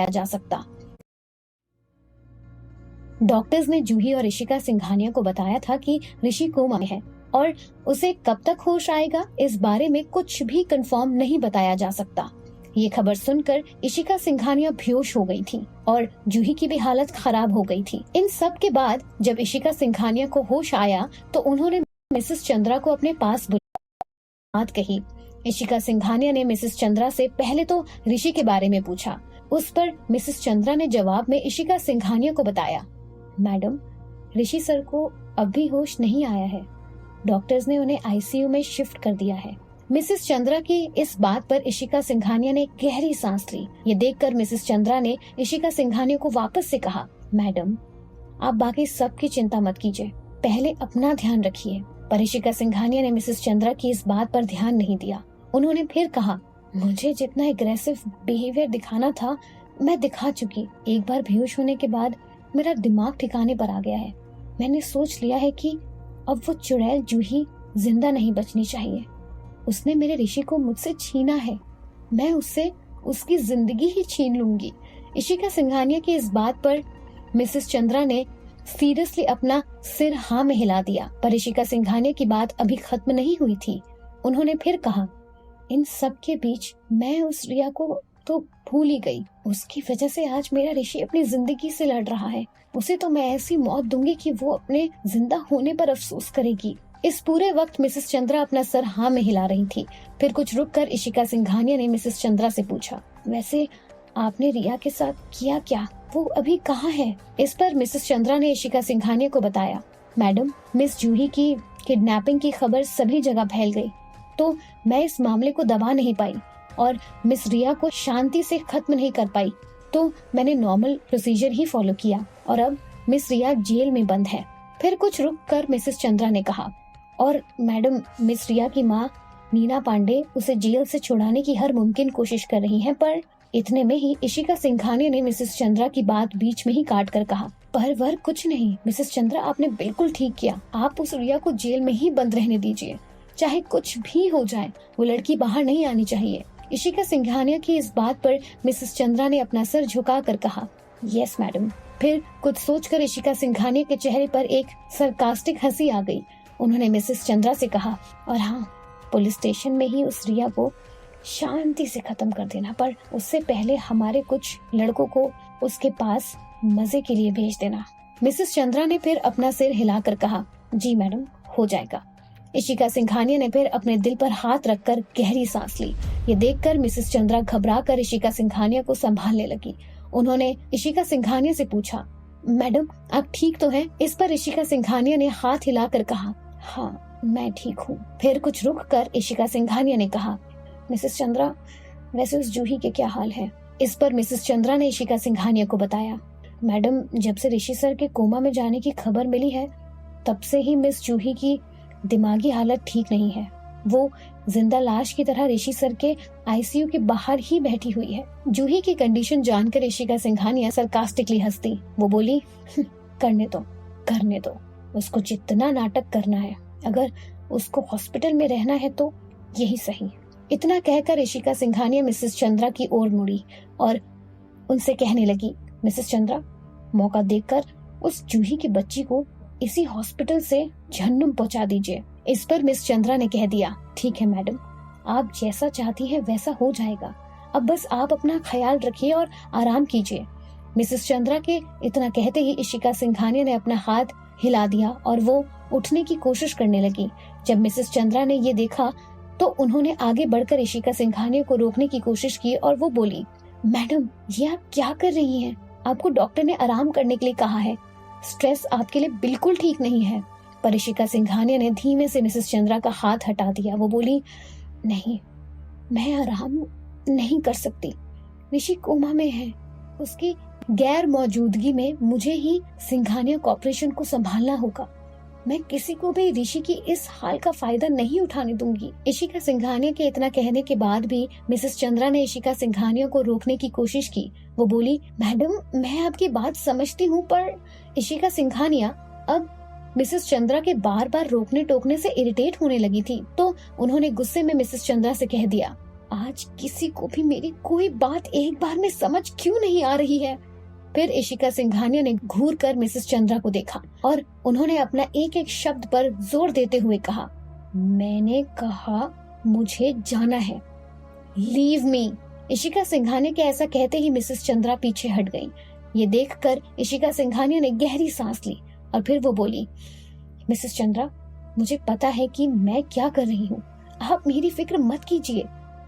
जा सकता। डॉक्टर्स ने जूही और इशिका सिंघानिया को बताया था कि ऋषि कोमा में है और उसे कब तक होश आएगा इस बारे में कुछ भी कंफर्म नहीं बताया जा सकता। ये खबर सुनकर इशिका सिंघानिया बेहोश हो गई थी और जूही की भी हालत खराब हो गई थी। इन सब के बाद जब इशिका सिंघानिया को होश आया तो उन्होंने मिसेस चंद्रा को अपने पास बात कही। इशिका सिंघानिया ने मिसेस चंद्रा से पहले तो ऋषि के बारे में पूछा। उस पर मिसेस चंद्रा ने जवाब में इशिका सिंघानिया को बताया, मैडम, ऋषि सर को अब भी होश नहीं आया है। डॉक्टर्स ने उन्हें आईसीयू में शिफ्ट कर दिया है। मिसेस चंद्रा की इस बात पर इशिका सिंघानिया ने गहरी सांस ली। ये देखकर मिसेस चंद्रा ने इशिका सिंघानिया को वापस से कहा, मैडम, आप बाकी सब की चिंता मत कीजिए, पहले अपना ध्यान रखिए। पर इशिका सिंघानिया ने मिसेस चंद्रा की इस बात पर ध्यान नहीं दिया। उन्होंने फिर कहा, मुझे जितना एग्रेसिव बिहेवियर दिखाना था मैं दिखा चुकी। एक बार बेहोश होने के बाद मेरा दिमाग ठिकाने पर आ गया है। मैंने सोच लिया है कि अब वो चुड़ैल जूही जिंदा नहीं बचनी चाहिए। उसने मेरे ऋषि को मुझसे छीना है, मैं उससे उसकी जिंदगी ही छीन लूंगी। इशिका सिंघानिया की इस बात पर मिसेस चंद्रा ने सीरियसली अपना सिर हाँ में हिला दिया। पर इशिका सिंघानिया की बात अभी खत्म नहीं हुई थी। उन्होंने फिर कहा, इन सब के बीच मैं उस रिया को तो भूल ही गई। उसकी वजह से आज मेरा ऋषि अपनी जिंदगी से लड़ रहा है। उसे तो मैं ऐसी मौत दूंगी कि वो अपने जिंदा होने पर अफसोस करेगी। इस पूरे वक्त मिसेस चंद्रा अपना सर हाँ में हिला रही थी। फिर कुछ रुककर इशिका सिंघानिया ने मिसेस चंद्रा से पूछा, वैसे आपने रिया के साथ किया क्या? वो अभी कहाँ है? इस पर मिसेस चंद्रा ने इशिका सिंघानिया को बताया, मैडम, मिस जूही की किडनैपिंग की खबर सभी जगह फैल गई तो मैं इस मामले को दबा नहीं पाई और मिस रिया को शांति से खत्म नहीं कर पाई, तो मैंने नॉर्मल प्रोसीजर ही फॉलो किया और अब मिस रिया जेल में बंद है। फिर कुछ रुक कर मिसेस चंद्रा ने कहा, और मैडम, मिस रिया की माँ नीना पांडे उसे जेल से छुड़ाने की हर मुमकिन कोशिश कर रही हैं। पर इतने में ही इशिका सिंघानिया ने मिसेस चंद्रा की बात बीच में ही काट कर कहा, पर वर कुछ नहीं मिसेस चंद्रा, आपने बिल्कुल ठीक किया। आप उस रिया को जेल में ही बंद रहने दीजिए, चाहे कुछ भी हो जाए, वो लड़की बाहर नहीं आनी चाहिए। इशिका सिंघानिया की इस बात पर मिसेस चंद्रा ने अपना सर झुका कर कहा, यस मैडम। फिर कुछ सोचकर इशिका सिंघानिया के चेहरे पर एक सरकास्टिक हंसी आ गई। उन्होंने मिसेस चंद्रा से कहा, और हाँ, पुलिस स्टेशन में ही उस रिया को शांति से खत्म कर देना, पर उससे पहले हमारे कुछ लड़कों को उसके पास मजे के लिए भेज देना। मिसेस चंद्रा ने फिर अपना सिर हिलाकर कहा, जी मैडम, हो जाएगा। इशिका सिंघानिया ने फिर अपने दिल पर हाथ रखकर गहरी सांस ली। ये देखकर मिसेस चंद्रा घबरा कर इशिका सिंघानिया को संभालने लगी। उन्होंने इशिका सिंघानिया से पूछा, मैडम, आप ठीक तो हैं? इस पर इशिका सिंघानिया ने हाथ हिलाकर कहा, हाँ, मैं ठीक हूँ। फिर कुछ रुक कर इशिका सिंघानिया ने कहा, मिसेस चंद्रा, वैसे उस जूही के क्या हाल है? इस पर मिसेस चंद्रा ने इशिका सिंघानिया को बताया, मैडम, जब से ऋषि सर के कोमा में जाने की खबर मिली है तब से ही मिस जूही की दिमागी हालत ठीक नहीं है। वो जिंदा लाश की तरह ऋषि सर के आईसीयू के बाहर ही बैठी हुई है। जूही की कंडीशन जानकर इशिका सिंघानिया सरकास्टिकली हंसती। वो बोली, करने दो, उसको जितना नाटक करना है, अगर उसको हॉस्पिटल में रहना है तो यही सही। इतना कहकर इशिका सिंघानिया मिसेस चंद्रा की ओर मुड़ी और उनसे कहने लगी, मिसेस चंद्रा, मौका देखकर उस जूही की बच्ची को इसी हॉस्पिटल से जहन्नुम पहुंचा दीजिए। इस पर मिस चंद्रा ने कह दिया, ठीक है मैडम, आप जैसा चाहती हैं वैसा हो जाएगा। अब बस आप अपना ख्याल रखिए और आराम कीजिए। मिसेस चंद्रा के इतना कहते ही इशिका सिंघानिया ने अपना हाथ हिला दिया और वो उठने की कोशिश करने लगी। जब मिसेस चंद्रा ने ये देखा तो उन्होंने आगे बढ़कर इशिका सिंघानिया को रोकने की कोशिश की और वो बोली, मैडम, ये आप क्या कर रही हैं? आपको डॉक्टर ने आराम करने के लिए कहा है, स्ट्रेस आपके लिए बिल्कुल ठीक नहीं है। पर इशिका सिंघानिया ने धीमे से मिसेस चंद्रा का हाथ हटा दिया। वो बोली, नहीं, मैं आराम नहीं कर सकती, ऋषि कोमा में है। उसकी गैर मौजूदगी में मुझे ही सिंघानिया कॉर्पोरेशन को संभालना होगा। मैं किसी को भी ऋषि की इस हाल का फायदा नहीं उठाने दूंगी। इशिका सिंघानिया के इतना कहने के बाद भी मिसेस चंद्रा ने इशिका सिंघानिया को रोकने की कोशिश की। वो बोली, मैडम, मैं आपकी बात समझती हूँ, पर इशिका सिंघानिया अब मिसेस चंद्रा के बार बार रोकने टोकने से इरिटेट होने लगी थी, तो उन्होंने गुस्से में मिसेस चंद्रा से कह दिया, आज किसी को भी मेरी कोई बात एक बार में समझ क्यों नहीं आ रही है। फिर इशिका सिंघानिया ने घूर कर मिसेस चंद्रा को देखा और उन्होंने अपना एक एक शब्द पर जोर देते हुए कहा, मैंने कहा मुझे जाना है, लीव मी। इशिका सिंघानिया के ऐसा कहते ही मिसेस चंद्रा पीछे हट गई। ये देखकर इशिका सिंघानिया ने गहरी सांस ली और फिर वो बोली, मिसेस चंद्रा, मुझे पता है कि मैं क्या कर रही हूँ, आप मेरी फिक्र मत कीजिए।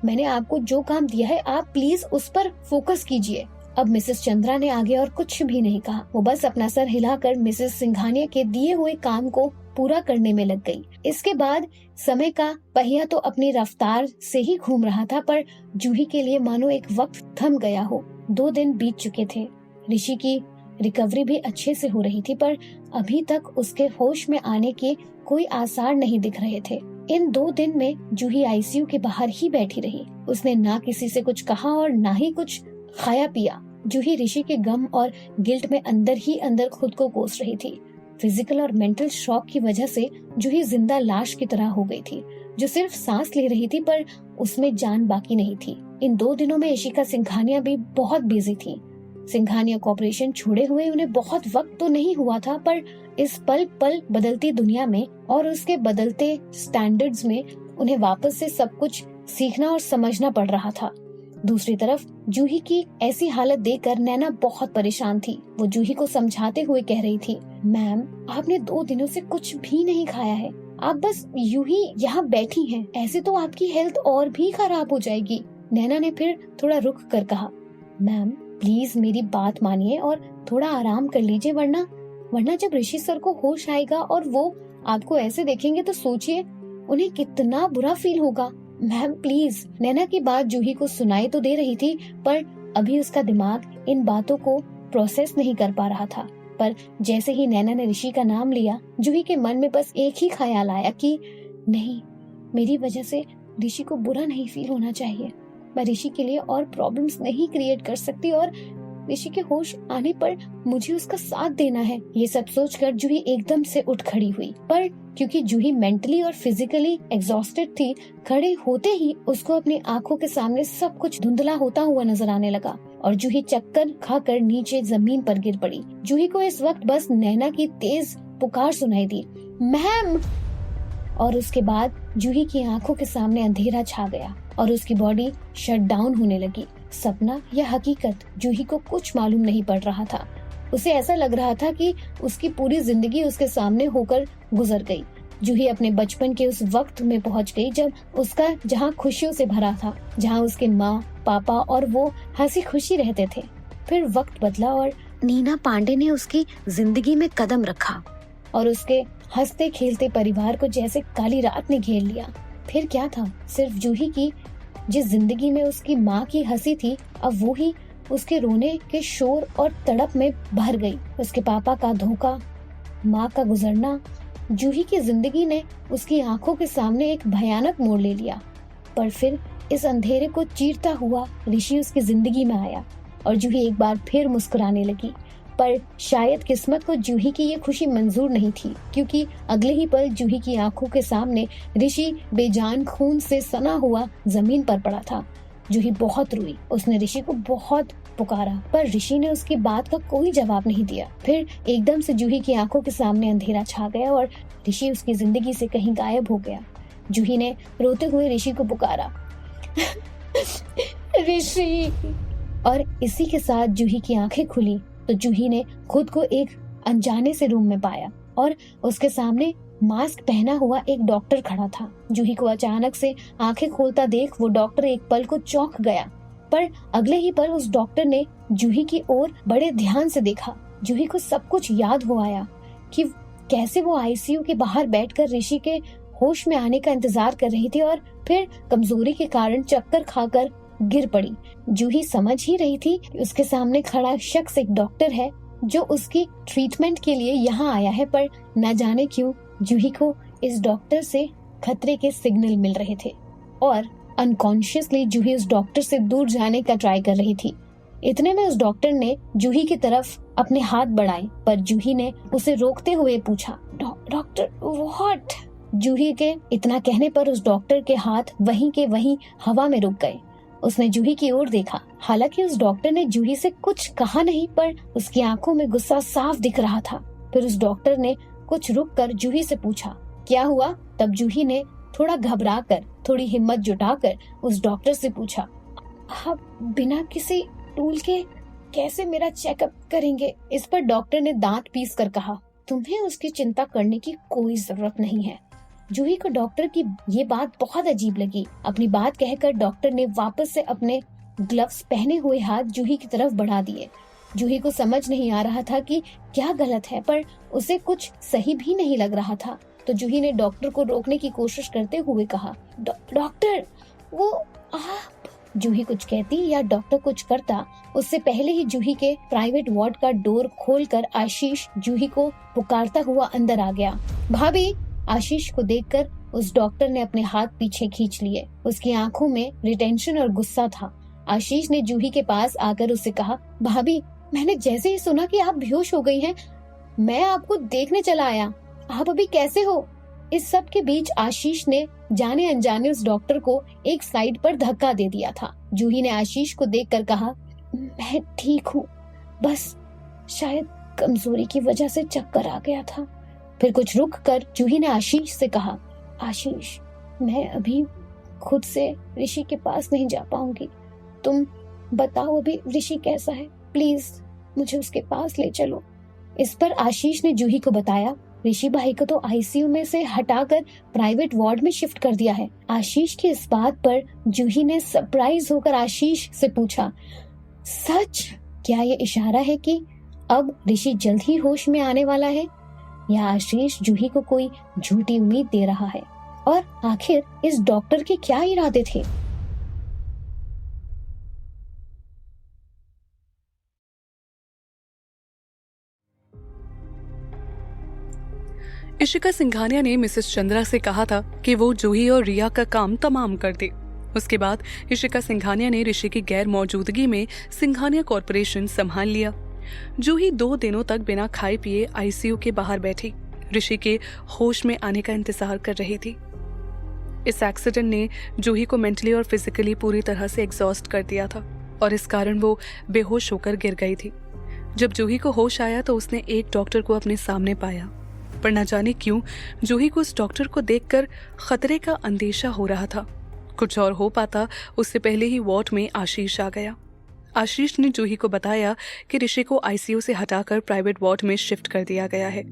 मैंने आपको जो काम दिया है आप प्लीज उस पर फोकस कीजिए। अब मिसेस चंद्रा ने आगे और कुछ भी नहीं कहा। वो बस अपना सर हिलाकर मिसेस सिंघानिया के दिए हुए काम को पूरा करने में लग गई। इसके बाद समय का पहिया तो अपनी रफ्तार से ही घूम रहा था, पर जूही के लिए मानो एक वक्त थम गया हो। 2 दिन बीत चुके थे। ऋषि की रिकवरी भी अच्छे से हो रही थी, पर अभी तक उसके होश में आने के कोई आसार नहीं दिख रहे थे। इन 2 दिन में जूही आईसीयू के बाहर ही बैठी रही। उसने ना किसी से कुछ कहा और ना ही कुछ खाया पिया। जूही ऋषि के गम और गिल्ट में अंदर ही अंदर खुद को कोस रही थी। फिजिकल और मेंटल शॉक की वजह से जूही जिंदा लाश की तरह हो गई थी, जो सिर्फ सांस ले रही थी पर उसमें जान बाकी नहीं थी। इन 2 दिनों में इशिका सिंघानिया भी बहुत बिजी थी। सिंघानिया कॉर्पोरेशन छोड़े हुए उन्हें बहुत वक्त तो नहीं हुआ था, पर इस पल पल बदलती दुनिया में और उसके बदलते स्टैंडर्ड्स में उन्हें वापस से सब कुछ सीखना और समझना पड़ रहा था। दूसरी तरफ जूही की ऐसी हालत देखकर नैना बहुत परेशान थी। वो जूही को समझाते हुए कह रही थी, मैम, आपने 2 दिनों से कुछ भी नहीं खाया है, आप बस यूं ही यहाँ बैठी हैं, ऐसे तो आपकी हेल्थ और भी खराब हो जाएगी। नैना ने फिर थोड़ा रुक कर कहा, मैम प्लीज मेरी बात मानिए और थोड़ा आराम कर लीजिए, वरना जब ऋषि सर को होश आएगा और वो आपको ऐसे देखेंगे तो सोचिए उन्हें कितना बुरा फील होगा। Ma'am please. नैना की बात जूही को सुनाई तो दे रही थी, पर अभी उसका दिमाग इन बातों को प्रोसेस नहीं कर पा रहा था। पर जैसे ही नैना ने ऋषि का नाम लिया, जूही के मन में बस एक ही ख्याल आया कि नहीं, मेरी वजह से ऋषि को बुरा नहीं फील होना चाहिए। मैं ऋषि के लिए और प्रॉब्लम्स नहीं क्रिएट कर सकती और ऋषि के होश आने पर मुझे उसका साथ देना है। ये सब सोचकर जूही एकदम से उठ खड़ी हुई, पर क्योंकि जूही मेंटली और फिजिकली एग्जॉस्टेड थी, खड़े होते ही उसको अपनी आंखों के सामने सब कुछ धुंधला होता हुआ नजर आने लगा और जूही चक्कर खाकर नीचे जमीन पर गिर पड़ी। जूही को इस वक्त बस नैना की तेज पुकार सुनाई दी, मैम। और उसके बाद जूही की आंखों के सामने अंधेरा छा गया और उसकी बॉडी शट डाउन होने लगी। सपना या हकीकत, जूही को कुछ मालूम नहीं पड़ रहा था। उसे ऐसा लग रहा था कि उसकी पूरी जिंदगी उसके सामने होकर गुजर गई। जूही अपने बचपन के उस वक्त में पहुंच गई जब उसका जहां खुशियों से भरा था, जहां उसके माँ, पापा और वो हंसी खुशी रहते थे। फिर वक्त बदला और नीना पांडे ने उसकी जिंदगी में कदम रखा और उसके हंसते खेलते परिवार को जैसे काली रात ने घेर लिया। फिर क्या था, सिर्फ जूही की जिस जिंदगी में उसकी माँ की हंसी थी, अब वो ही उसके रोने के शोर और तड़प में भर गई। उसके पापा का धोखा, माँ का गुजरना, जूही की जिंदगी ने उसकी आंखों के सामने एक भयानक मोड़ ले लिया। पर फिर इस अंधेरे को चीरता हुआ ऋषि उसकी जिंदगी में आया और जूही एक बार फिर मुस्कुराने लगी। पर शायद किस्मत को जूही की ये खुशी मंजूर नहीं थी, क्योंकि अगले ही पल जूही की आंखों के सामने ऋषि बेजान खून से सना हुआ जमीन पर पड़ा था। जूही बहुत रोई, उसने ऋषि को बहुत पुकारा, पर ऋषि ने उसकी बात का कोई जवाब नहीं दिया। फिर एकदम से जूही की आंखों के सामने अंधेरा छा गया और ऋषि उसकी जिंदगी से कहीं गायब हो गया। जूही ने रोते हुए ऋषि को पुकारा, ऋषि। और इसी के साथ जूही की आंखें खुली तो जूही ने खुद को एक अनजाने से रूम में पाया और उसके सामने मास्क पहना हुआ एक डॉक्टर खड़ा था। जूही को अचानक से आंखें खोलता देख वो डॉक्टर एक पल को चौंक गया, पर अगले ही पल उस डॉक्टर ने जूही की ओर बड़े ध्यान से देखा। जूही को सब कुछ याद हो आया कि कैसे वो आईसीयू के बाहर बैठकर ऋषि के होश में आने का इंतजार कर रही थी और फिर कमजोरी के कारण चक्कर खाकर गिर पड़ी। जूही समझ ही रही थी कि उसके सामने खड़ा शख्स एक डॉक्टर है जो उसकी ट्रीटमेंट के लिए यहाँ आया है, पर न जाने क्यों जूही को इस डॉक्टर से खतरे के सिग्नल मिल रहे थे और अनकॉन्शियसली जूही उस डॉक्टर से दूर जाने का ट्राई कर रही थी। इतने में उस डॉक्टर ने जूही की तरफ अपने हाथ बढ़ाए, पर जूही ने उसे रोकते हुए पूछा, डॉक्टर व्हाट? जूही के इतना कहने पर उस डॉक्टर के हाथ वहीं के वहीं हवा में रुक गए। उसने जूही की ओर देखा। हालांकि उस डॉक्टर ने जूही से कुछ कहा नहीं, पर उसकी आंखों में गुस्सा साफ दिख रहा था। फिर उस डॉक्टर ने कुछ रुककर जूही से पूछा, क्या हुआ? तब जूही ने थोड़ा घबराकर, थोड़ी हिम्मत जुटाकर उस डॉक्टर से पूछा, आप बिना किसी टूल के कैसे मेरा चेकअप करेंगे? इस पर डॉक्टर ने दांत पीस कर कहा, तुम्हें उसकी चिंता करने की कोई जरूरत नहीं है। जूही को डॉक्टर की ये बात बहुत अजीब लगी। अपनी बात कहकर डॉक्टर ने वापस से अपने ग्लव्स पहने हुए हाथ जूही की तरफ बढ़ा दिए। जूही को समझ नहीं आ रहा था कि क्या गलत है, पर उसे कुछ सही भी नहीं लग रहा था। तो जूही ने डॉक्टर को रोकने की कोशिश करते हुए कहा, डॉक्टर वो आप। जूही कुछ कहती या डॉक्टर कुछ करता, उससे पहले ही जूही के प्राइवेट वार्ड का डोर खोलकर आशीष जूही को पुकारता हुआ अंदर आ गया। भाभी! आशीष को देखकर उस डॉक्टर ने अपने हाथ पीछे खींच लिए। उसकी आंखों में रिटेंशन और गुस्सा था। आशीष ने जूही के पास आकर उससे कहा, भाभी, मैंने जैसे ही सुना कि आप बेहोश हो गई हैं, मैं आपको देखने चला आया। आप अभी कैसे हो? इस सब के बीच आशीष ने जाने अनजाने उस डॉक्टर को एक साइड पर धक्का दे दिया था। जूही ने आशीष को देखकर कहा, मैं ठीक हूँ, बस शायद कमजोरी की वजह से चक्कर आ गया था। फिर कुछ रुक कर जूही ने आशीष से कहा, आशीष, मैं अभी खुद से ऋषि के पास नहीं जा पाऊंगी। तुम बताओ अभी ऋषि कैसा है? प्लीज मुझे उसके पास ले चलो। इस पर आशीष ने जूही को बताया, ऋषि भाई को तो आईसीयू में से हटाकर प्राइवेट वार्ड में शिफ्ट कर दिया है। आशीष की इस बात पर जूही ने सरप्राइज होकर आशीष से पूछा, सच? क्या ये इशारा है कि अब ऋषि जल्द ही होश में आने वाला है, या आशीष जूही को कोई झूठी उम्मीद दे रहा है? और आखिर इस डॉक्टर के क्या इरादे थे? इशिका सिंघानिया ने मिसेस चंद्रा से कहा था कि वो जूही और रिया का काम तमाम कर दे। उसके बाद इशिका सिंघानिया ने ऋषि की गैर मौजूदगी में सिंघानिया कॉरपोरेशन संभाल लिया। जूही 2 दिनों तक बिना खाए पिए आईसीयू के बाहर बैठी ऋषि के होश में आने का इंतजार कर रही थी। इस एक्सीडेंट ने जूही को मेंटली और फिजिकली पूरी तरह से एग्जॉस्ट कर दिया था और इस कारण वो बेहोश होकर गिर गई थी। जब जूही को होश आया तो उसने एक डॉक्टर को अपने सामने पाया, पर न जाने क्यों जूही को उस डॉक्टर को देखकर खतरे का अंदेशा हो रहा था। कुछ और हो पाता उससे पहले ही वार्ड में आशीष आ गया। आशीष ने जूही को बताया कि ऋषि को आईसीयू से हटाकर प्राइवेट वार्ड में शिफ्ट कर दिया गया है।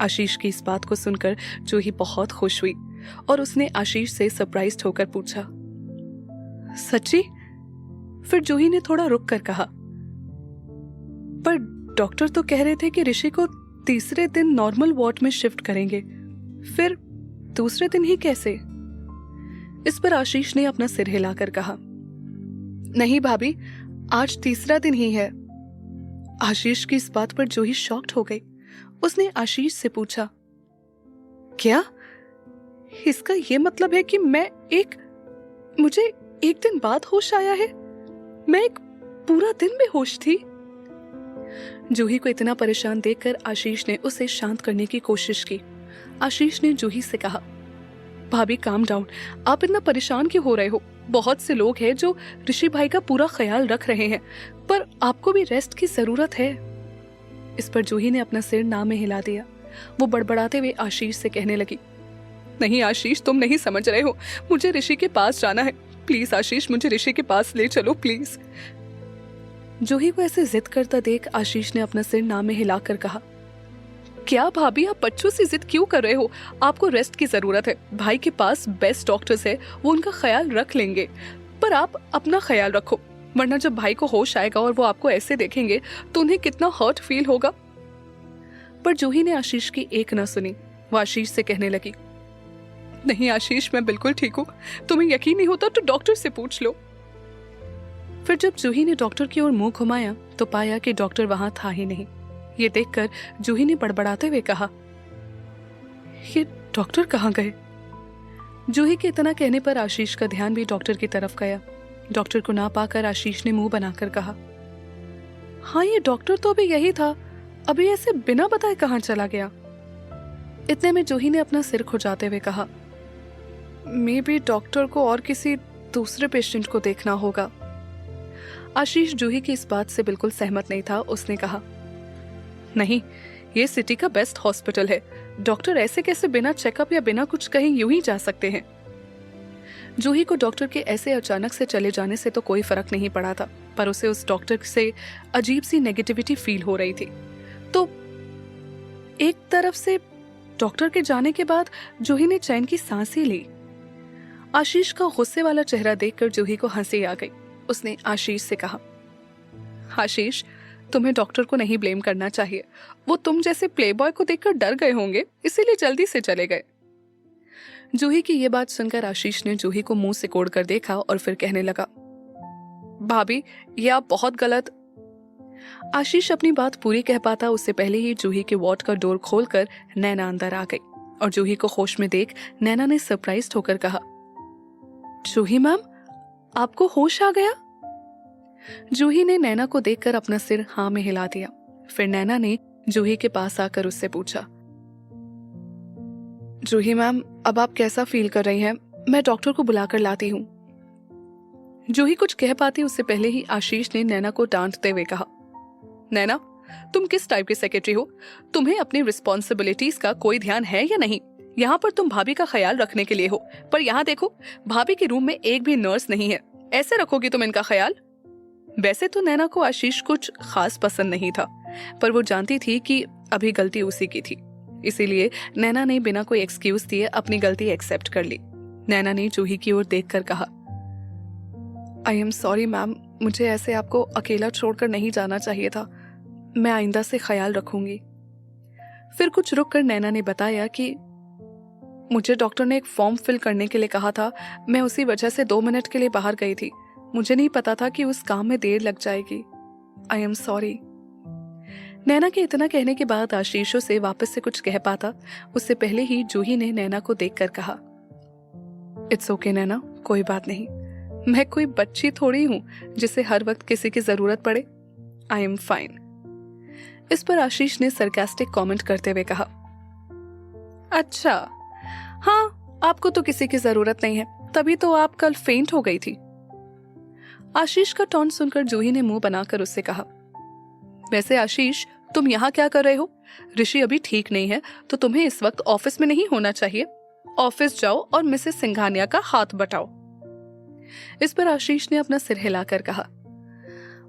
आशीष की इस बात को सुनकर जूही बहुत खुश हुई और उसने आशीष से सरप्राइज्ड होकर पूछा, सच्ची? फिर जूही ने थोड़ा रुक कर कहा, पर डॉक्टर तो कह रहे थे कि ऋषि को तीसरे दिन नॉर्मल वार्ड में शिफ्ट करेंगे, फिर दूसरे दिन ही कैसे? इस पर आशीष ने अपना सिर हिलाकर कहा, नहीं भाभी, आज तीसरा दिन ही है। आशीष की इस बात पर जूही शॉक्ड हो गई। उसने आशीष से पूछा, क्या? इसका ये मतलब है कि मुझे एक दिन बाद होश आया है? मैं एक पूरा दिन बेहोश थी? जूही को इतना परेशान देखकर आशीष ने उसे शांत करने की कोशिश की। आशीष ने जूही से कहा, भाभी काम डाउन, आप इतना परेशान क्यों हो रहे हो? बहुत से लोग हैं जो ऋषि भाई का पूरा ख्याल रख रहे हैं, पर आपको भी रेस्ट की जरूरत है। इस पर जूही ने अपना सिर ना में हिला दिया। वो बड़बड़ाते हुए आशीष से कहने लगी, नहीं आशीष, तुम नहीं समझ रहे हो, मुझे ऋषि के पास जाना है। प्लीज आशीष, मुझे ऋषि के पास ले चलो प्लीज। जूही को ऐसे जिद करता देख आशीष ने अपना सिर ना में हिलाकर कहा, क्या भाभी, आप बच्चों से जिद क्यों कर रहे हो? आपको रेस्ट की जरूरत है। भाई के पास बेस्ट डॉक्टर्स है, वो उनका ख्याल रख लेंगे, पर आप अपना ख्याल रखो, वरना जब भाई को होश आएगा और वो आपको ऐसे देखेंगे तो उन्हें कितना हर्ट फील होगा। पर जूही ने आशीष की एक न सुनी। वो आशीष से कहने लगी, नहीं आशीष, मैं बिल्कुल ठीक हूँ, तुम्हें यकीन नहीं होता तो डॉक्टर से पूछ लो। फिर जब जूही ने डॉक्टर की ओर मुंह घुमाया तो पाया कि डॉक्टर वहां था ही नहीं। ये देखकर जूही ने बड़बड़ाते हुए कहा, ये डॉक्टर कहाँ गए? जूही के इतना कहने पर आशीष का ध्यान भी डॉक्टर की तरफ गया। डॉक्टर को ना पाकर आशीष ने मुंह बनाकर कहा, हाँ ये डॉक्टर तो अभी यही था, अभी ऐसे बिना बताए कहाँ चला गया? इतने में जूही ने अपना सिर खुजाते हुए कहा, मे बी डॉक्टर को और किसी दूसरे पेशेंट को देखना होगा। आशीष जूही की इस बात से बिल्कुल सहमत नहीं था। उसने कहा, नहीं, ये सिटी का बेस्ट हॉस्पिटल है, डॉक्टर ऐसे कैसे बिना चेकअप या बिना कुछ कहीं यूं ही जा सकते हैं। जूही को डॉक्टर के ऐसे अचानक से चले जाने से तो कोई फर्क नहीं पड़ा था, पर उसे उस डॉक्टर से अजीब सी नेगेटिविटी फील हो रही थी। तो एक तरफ से डॉक्टर के जाने के बाद जूही ने चैन की सांसें ली। आशीष का गुस्से वाला चेहरा देखकर जूही को हंसी आ गई। उसने आशीष से कहा, आशीष, तुम्हें डॉक्टर को नहीं ब्लेम करना चाहिए, वो तुम जैसे प्लेबॉय को देखकर डर गए होंगे, इसीलिए जल्दी से चले गए। जूही की ये बात सुनकर आशीष ने जूही को मुंह से कोड़ कर देखा और फिर कहने लगा, भाभी, ये आप बहुत गलत। आशीष अपनी बात पूरी कह पाता उससे पहले ही जूही के वार्ड का डोर खोलकर नैना अंदर आ गई और जूही को होश में देख नैना ने सरप्राइज होकर कहा, जूही मैम, आपको होश आ गया? जूही ने नैना को देखकर अपना सिर हाँ में हिला दिया। फिर नैना ने जूही के पास आकर उससे पूछा, जूही मैम, अब आप कैसा फील कर रही हैं? मैं डॉक्टर को बुलाकर लाती हूँ। जूही कुछ कह पाती उससे पहले ही आशीष ने नैना को डांटते हुए कहा, नैना, तुम किस टाइप की सेक्रेटरी हो? तुम्हें अपनी रिस्पॉन्सिबिलिटीज का कोई ध्यान है या नहीं? यहाँ पर तुम भाभी का ख्याल रखने के लिए हो, पर यहाँ देखो, भाभी के रूम में एक भी नर्स नहीं है, ऐसे रखोगी तुम इनका ख्याल? वैसे तो नैना को आशीष कुछ खास पसंद नहीं था, पर वो जानती थी कि अभी गलती उसी की थी, इसीलिए नैना ने बिना कोई एक्सक्यूज दिए अपनी गलती एक्सेप्ट कर ली। नैना ने जूही की ओर देखकर कहा, आई एम सॉरी मैम, मुझे ऐसे आपको अकेला छोड़कर नहीं जाना चाहिए था, मैं आइंदा से ख्याल रखूंगी। फिर कुछ रुक कर नैना ने बताया कि मुझे डॉक्टर ने एक फॉर्म फिल करने के लिए कहा था, मैं उसी वजह से 2 मिनट के लिए बाहर गई थी, मुझे नहीं पता था कि उस काम में देर लग जाएगी, आई एम सॉरी। नैना के इतना कहने के बाद आशीष से वापस से कुछ कह पाता उससे पहले ही जूही ने नैना को देखकर कहा, इट्स ओके नैना, कोई बात नहीं, मैं कोई बच्ची थोड़ी हूं जिसे हर वक्त किसी की जरूरत पड़े, आई एम फाइन। इस पर आशीष ने सरकास्टिक कमेंट करते हुए कहा, अच्छा हाँ, आपको तो किसी की जरूरत नहीं है, तभी तो आप कल फेंट हो गई थी। आशीष का टोन सुनकर जूही ने मुंह बनाकर उससे कहा, वैसे आशीष, तुम यहाँ क्या कर रहे हो? ऋषि अभी ठीक नहीं है, तो तुम्हें इस वक्त ऑफिस में नहीं होना चाहिए, ऑफिस जाओ और मिसेस सिंघानिया का हाथ बटाओ। इस पर आशीष ने अपना सिर हिलाकर कहा,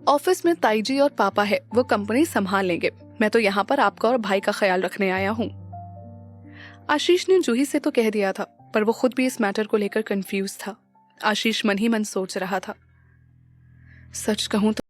ऑफिस में ताई जी और पापा है, वो कंपनी संभाल लेंगे, मैं तो यहाँ पर आपका और भाई का ख्याल रखने आया हूँ। आशीष ने जूही से तो कह दिया था, पर वो खुद भी इस मैटर को लेकर कंफ्यूज था। आशीष मन ही मन सोच रहा था, सच कहूं तो